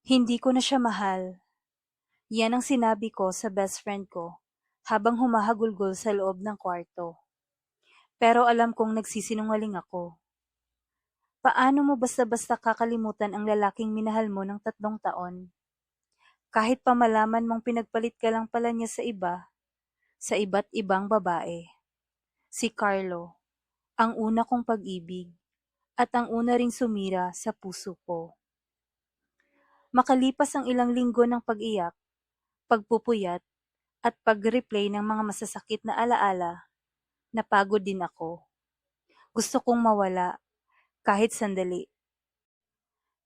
Hindi ko na siya mahal. Yan ang sinabi ko sa best friend ko habang humahagulgol sa loob ng kwarto. Pero alam kong nagsisinungaling ako. Paano mo basta-basta kakalimutan ang lalaking minahal mo ng 3 taon? Kahit pa malaman mong pinagpalit ka lang pala niya sa iba't ibang babae. Si Carlo, ang una kong pag-ibig, at ang una ring sumira sa puso ko. Makalipas ang ilang linggo ng pag-iyak, pagpupuyat, at pag-replay ng mga masasakit na alaala, napagod din ako. Gusto kong mawala, kahit sandali.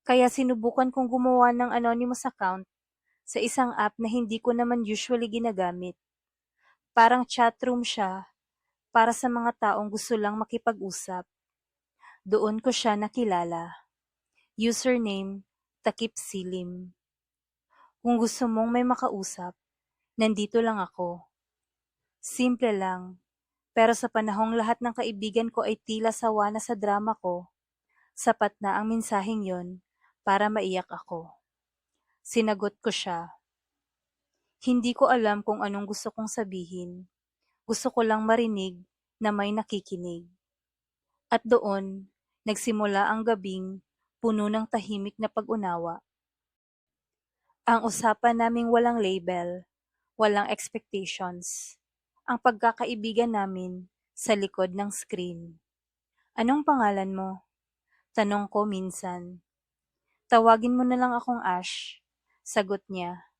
Kaya sinubukan kong gumawa ng anonymous account sa isang app na hindi ko naman usually ginagamit. Parang chatroom siya para sa mga taong gusto lang makipag-usap. Doon ko siya nakilala. Username, Takip Silim. Kung gusto mong may makausap, nandito lang ako. Simple lang. Pero sa panahong lahat ng kaibigan ko ay tila sawa na sa drama ko, sapat na ang mensaheng yon para maiyak ako. Sinagot ko siya. Hindi ko alam kung anong gusto kong sabihin. Gusto ko lang marinig na may nakikinig. At doon, nagsimula ang gabing puno ng tahimik na pag-unawa. Ang usapan naming walang label, walang expectations. Ang pagkakaibigan namin sa likod ng screen. Anong pangalan mo? Tanong ko minsan. Tawagin mo na lang akong Ash. Sagot niya.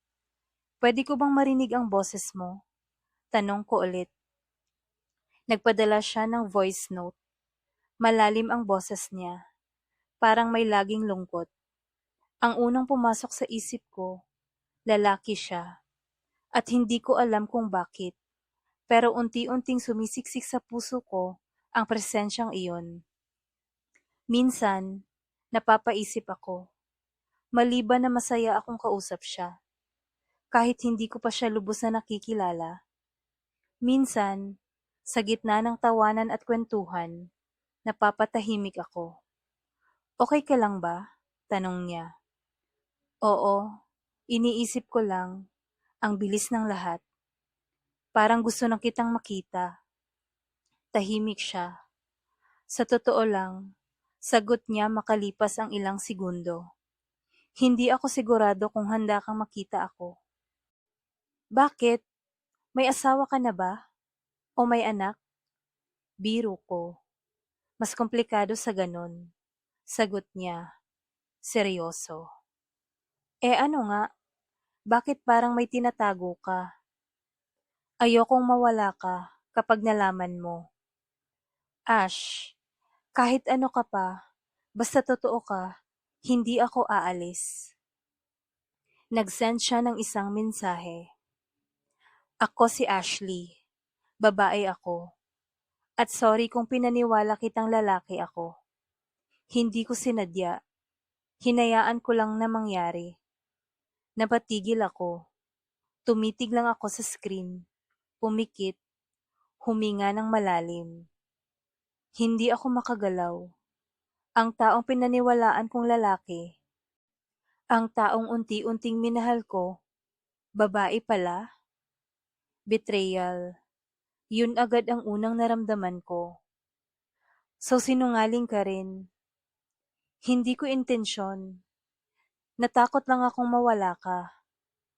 Pwede ko bang marinig ang boses mo? Tanong ko ulit. Nagpadala siya ng voice note. Malalim ang boses niya. Parang may laging lungkot. Ang unang pumasok sa isip ko, lalaki siya. At hindi ko alam kung bakit. Pero unti-unting sumisiksik sa puso ko ang presensyang iyon. Minsan, napapaisip ako. Maliban na masaya akong kausap siya. Kahit hindi ko pa siya lubos na nakikilala. Minsan, sa gitna ng tawanan at kwentuhan, napapatahimik ako. Okay ka lang ba? Tanong niya. Oo, iniisip ko lang, ang bilis ng lahat. Parang gusto na kitang makita. Tahimik siya. Sa totoo lang, sagot niya makalipas ang ilang segundo. Hindi ako sigurado kung handa kang makita ako. Bakit? May asawa ka na ba? O may anak? Biro ko. Mas komplikado sa ganun. Sagot niya. Seryoso. Ano nga? Bakit parang may tinatago ka? Ayokong mawala ka kapag nalaman mo. Ash, kahit ano ka pa, basta totoo ka, hindi ako aalis. Nag-send siya ng isang mensahe. Ako si Ashley. Babae ako. At sorry kung pinaniwala kitang lalaki ako. Hindi ko sinadya. Hinayaan ko lang na mangyari. Napatigil ako. Tumitig lang ako sa screen. Pumikit. Huminga ng malalim. Hindi ako makagalaw. Ang taong pinaniwalaan kong lalaki. Ang taong unti-unting minahal ko. Babae pala. Betrayal. Yun agad ang unang naramdaman ko. So sinungaling ka rin. Hindi ko intensyon. Natakot lang akong mawala ka.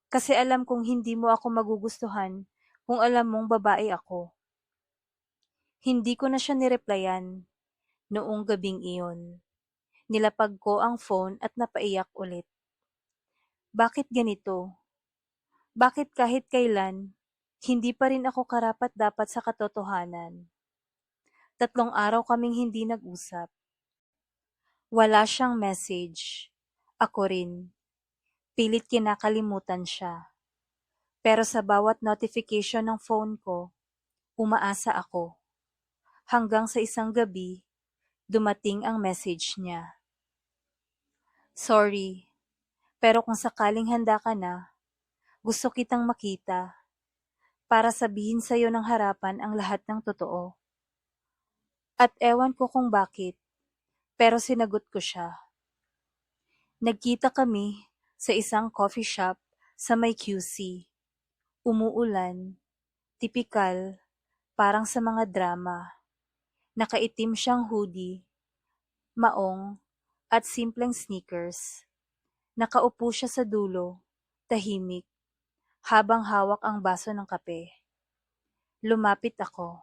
Kasi alam kong hindi mo ako magugustuhan kung alam mong babae ako. Hindi ko na siya nireplyan noong gabing iyon. Nilapag ko ang phone at napaiyak ulit. Bakit ganito? Bakit kahit kailan, hindi pa rin ako karapat-dapat sa katotohanan? 3 araw kaming hindi nag-usap. Wala siyang message. Ako rin. Pilit kinakalimutan siya. Pero sa bawat notification ng phone ko, umaasa ako. Hanggang sa isang gabi, dumating ang message niya. Sorry, pero kung sakaling handa ka na, gusto kitang makita para sabihin sa'yo ng harapan ang lahat ng totoo. At ewan ko kung bakit, pero sinagot ko siya. Nagkita kami sa isang coffee shop sa may QC. Umuulan, tipikal, parang sa mga drama. Nakaitim siyang hoodie, maong, at simpleng sneakers. Nakaupo siya sa dulo, tahimik, habang hawak ang baso ng kape. Lumapit ako.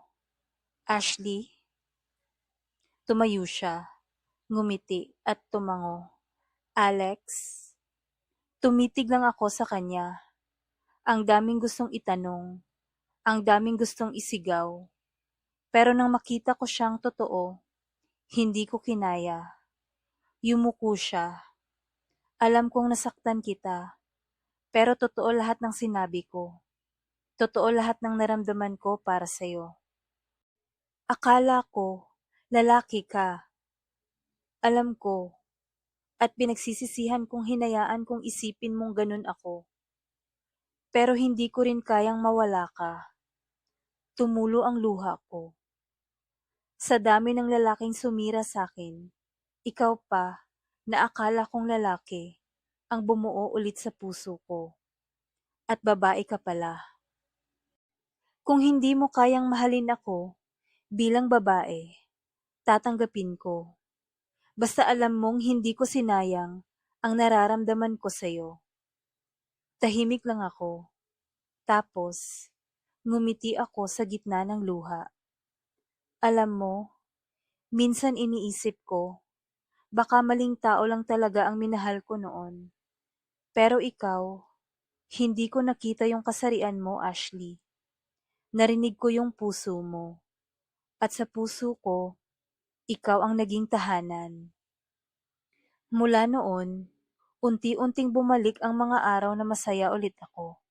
Ashley? Tumayo siya, ngumiti at tumango. Alex? Tumitig lang ako sa kanya. Ang daming gustong itanong, ang daming gustong isigaw. Pero nang makita ko siyang totoo, hindi ko kinaya. Yumuko siya. Alam kong nasaktan kita, pero totoo lahat ng sinabi ko. Totoo lahat ng naramdaman ko para sa'yo. Akala ko, lalaki ka. Alam ko, at pinagsisisihan kong hinayaan kong isipin mong ganun ako. Pero hindi ko rin kayang mawala ka. Tumulo ang luha ko. Sa dami ng lalaking sumira sa'kin, ikaw pa, na akala kong lalaki, ang bumuo ulit sa puso ko. At babae ka pala. Kung hindi mo kayang mahalin ako, bilang babae, tatanggapin ko. Basta alam mong hindi ko sinayang ang nararamdaman ko sa'yo. Tahimik lang ako. Tapos, ngumiti ako sa gitna ng luha. Alam mo, minsan iniisip ko, baka maling tao lang talaga ang minahal ko noon. Pero ikaw, hindi ko nakita yung kasarian mo, Ashley. Narinig ko yung puso mo. At sa puso ko, ikaw ang naging tahanan. Mula noon, unti-unting bumalik ang mga araw na masaya ulit ako.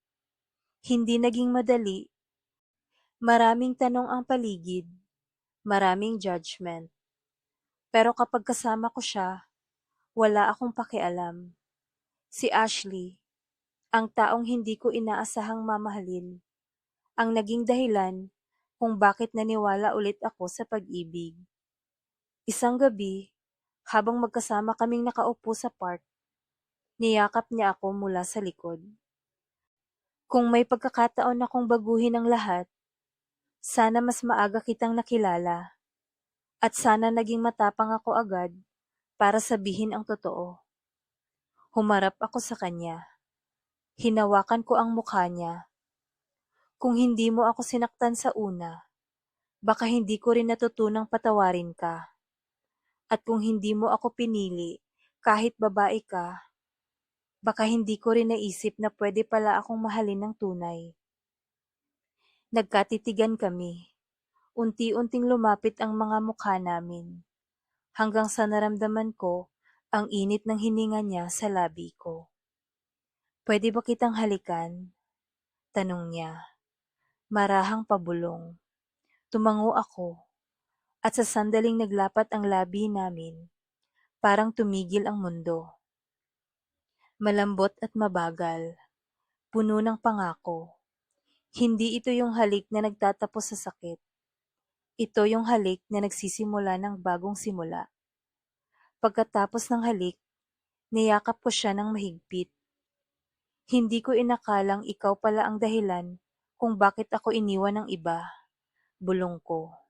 Hindi naging madali. Maraming tanong ang paligid, maraming judgment. Pero kapag kasama ko siya, wala akong pakialam. Si Ashley, ang taong hindi ko inaasahang mamahalin, ang naging dahilan kung bakit naniwala ulit ako sa pag-ibig. Isang gabi, habang magkasama kaming nakaupo sa park, niyakap niya ako mula sa likod. Kung may pagkakataon akong baguhin ang lahat, sana mas maaga kitang nakilala. At sana naging matapang ako agad para sabihin ang totoo. Humarap ako sa kanya. Hinawakan ko ang mukha niya. Kung hindi mo ako sinaktan sa una, baka hindi ko rin natutunang patawarin ka. At kung hindi mo ako pinili, kahit babae ka, baka hindi ko rin naisip na pwede pala akong mahalin ng tunay. Nagkatitigan kami. Unti-unting lumapit ang mga mukha namin. Hanggang sa naramdaman ko ang init ng hininga niya sa labi ko. Pwede ba kitang halikan? Tanong niya. Marahang pabulong. Tumango ako. At sa sandaling naglapat ang labi namin, parang tumigil ang mundo. Malambot at mabagal. Puno ng pangako. Hindi ito yung halik na nagtatapos sa sakit. Ito yung halik na nagsisimula ng bagong simula. Pagkatapos ng halik, niyakap ko siya ng mahigpit. Hindi ko inakalang ikaw pala ang dahilan kung bakit ako iniwan ng iba. Bulong ko.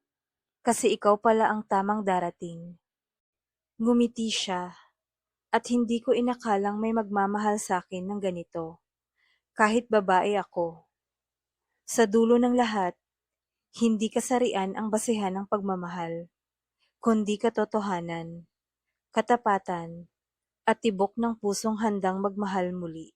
Kasi ikaw pala ang tamang darating. Ngumiti siya, at hindi ko inakalang may magmamahal sa akin ng ganito. Kahit babae ako. Sa dulo ng lahat, hindi kasarian ang basehan ng pagmamahal, kundi katotohanan, katapatan, at tibok ng pusong handang magmahal muli.